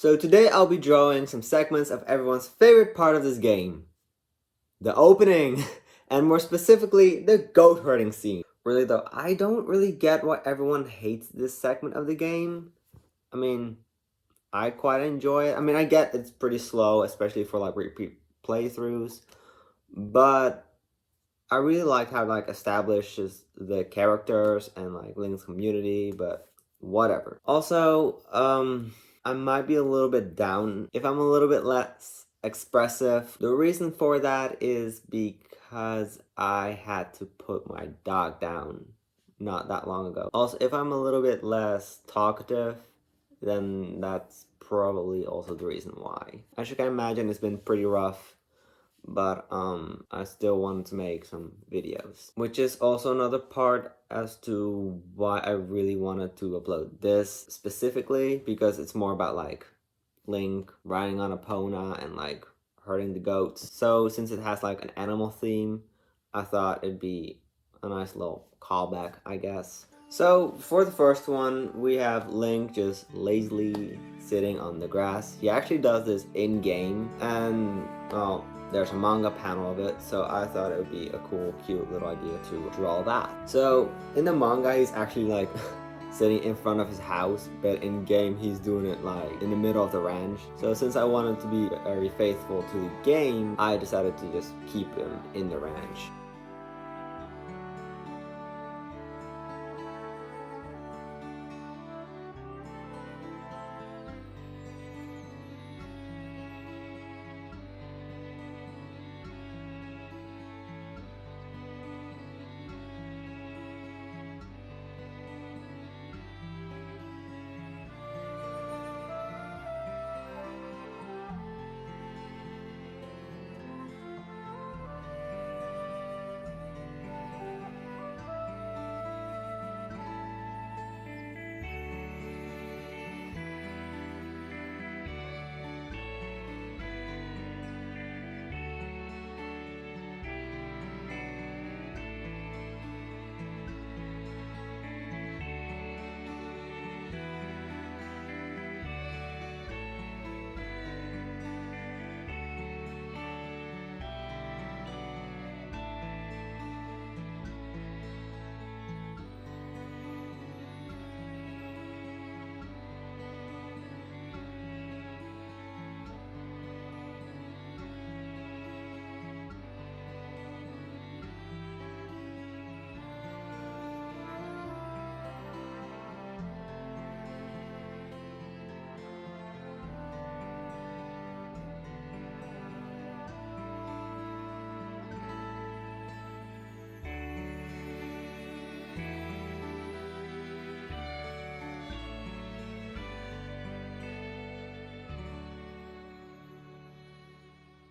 So today I'll be drawing some segments of everyone's favorite part of this game. The opening, and more specifically, the goat herding scene. Really though, I don't really get why everyone hates this segment of the game. I mean, I quite enjoy it. I mean, I get it's pretty slow, especially for like repeat playthroughs, but I really like how it like establishes the characters and like Link's community, but whatever. Also, I might be a little bit down if I'm a little bit less expressive. The reason for that is because I had to put my dog down not that long ago. Also, if I'm a little bit less talkative, then that's probably also the reason why. As you can imagine, it's been pretty rough, but I still wanted to make some videos, which is also another part as to why I really wanted to upload this specifically, because it's more about like Link riding on Epona and like herding the goats. So since it has like an animal theme, I thought it'd be a nice little callback, I guess. So for the first one, we have Link just lazily sitting on the grass. He actually does this in-game, and well, there's a manga panel of it, so I thought it would be a cool, cute little idea to draw that. So in the manga, he's actually like sitting in front of his house, but in game he's doing it like in the middle of the ranch. So since I wanted to be very faithful to the game, I decided to just keep him in the ranch.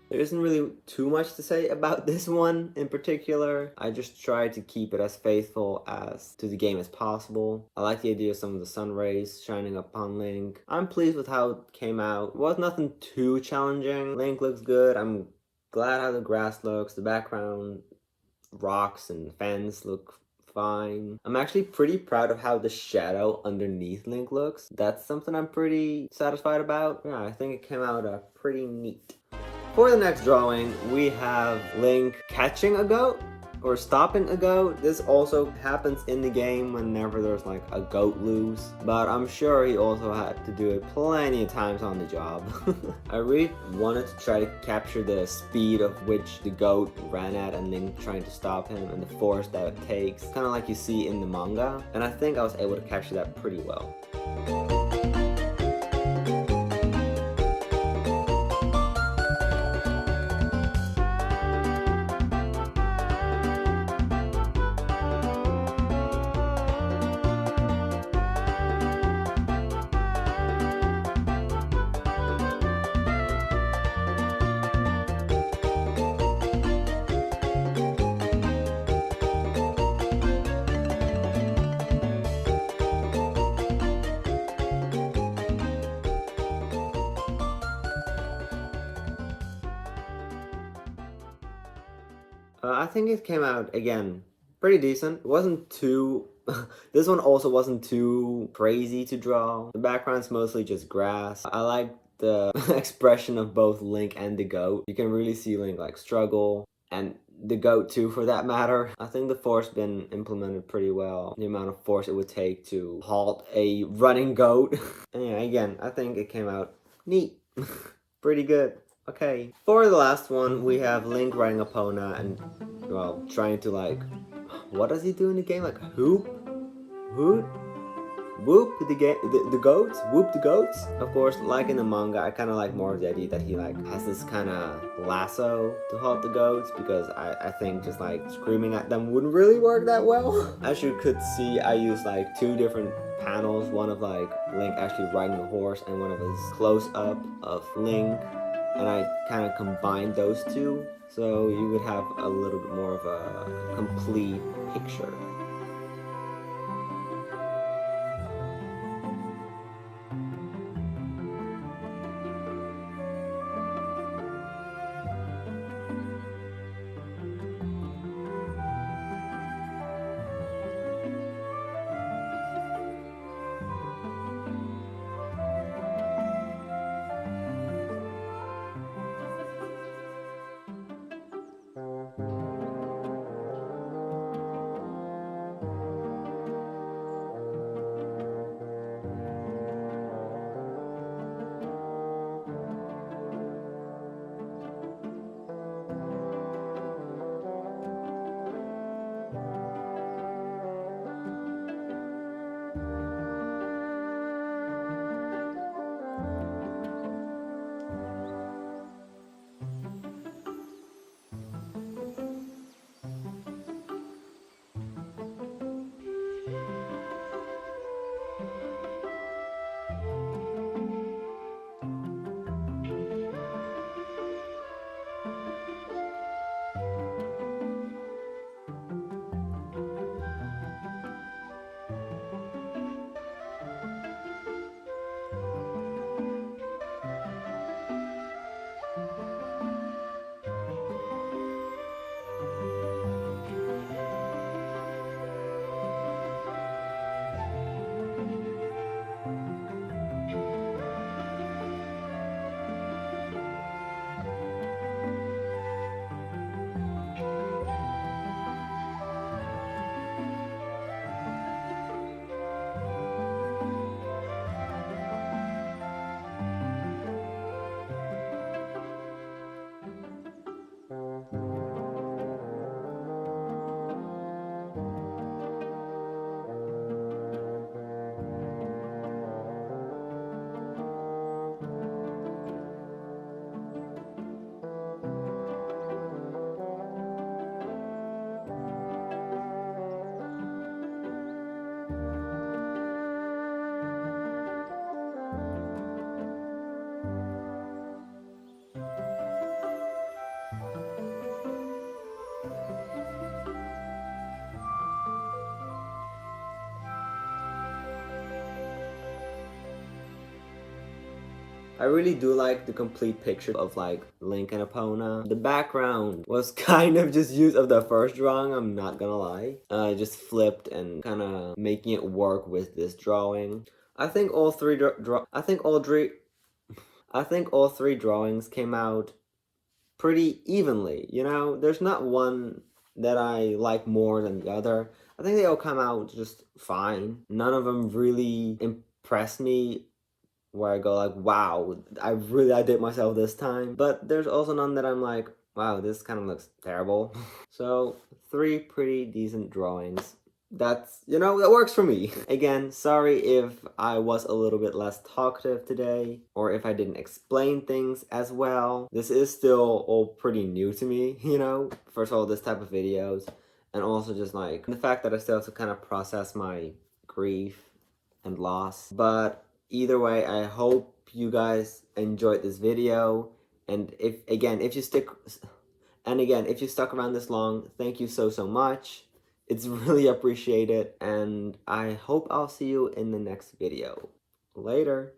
There isn't really too much to say about this one in particular. I just tried to keep it as faithful as to the game as possible. I like the idea of some of the sun rays shining upon Link. I'm pleased with how it came out. It was nothing too challenging. Link looks good. I'm glad how the grass looks. The background rocks and fence look fine. I'm actually pretty proud of how the shadow underneath Link looks. That's something I'm pretty satisfied about. Yeah, I think it came out pretty neat. For the next drawing, we have Link catching a goat or stopping a goat. This also happens in the game whenever there's like a goat loose, but I'm sure he also had to do it plenty of times on the job. I really wanted to try to capture the speed of which the goat ran at and Link trying to stop him and the force that it takes, kind of like you see in the manga, and I think I was able to capture that pretty well. I think it came out, again, pretty decent. It wasn't too This one also wasn't too crazy to draw. The background's mostly just grass. I like the expression of both Link and the goat. You can really see Link like struggle, and the goat too for that matter. I think the force been implemented pretty well. The amount of force it would take to halt a running goat. And yeah, again, I think it came out neat. Pretty good. Okay. For the last one, we have Link riding Epona and, well, trying to like, what does he do in the game? Like hoop? Hoot? Whoop the goats? Whoop the goats? Of course, like in the manga, I kind of like more of the idea that he like has this kind of lasso to halt the goats, because I think just like screaming at them wouldn't really work that well. As you could see, I used like 2 different panels, one of like Link actually riding a horse and one of his close-up of Link, and I kind of combined those 2, so you would have a little bit more of a complete picture. I really do like the complete picture of like Link and Epona. The background was kind of just used of the first drawing, I'm not gonna lie. Just flipped and kind of making it work with this drawing. I think all three drawings came out pretty evenly, you know? There's not one that I like more than the other. I think they all come out just fine. None of them really impressed me where I go like, wow, I did myself this time. But there's also none that I'm like, wow, this kind of looks terrible. So 3 pretty decent drawings. That's, you know, that works for me. Again, sorry if I was a little bit less talkative today, or if I didn't explain things as well. This is still all pretty new to me, you know? First of all, this type of videos, and also just like the fact that I still have to kind of process my grief and loss. But either way, I hope you guys enjoyed this video, and if you stuck around this long, thank you so much. It's really appreciated, and I hope I'll see you in the next video. Later.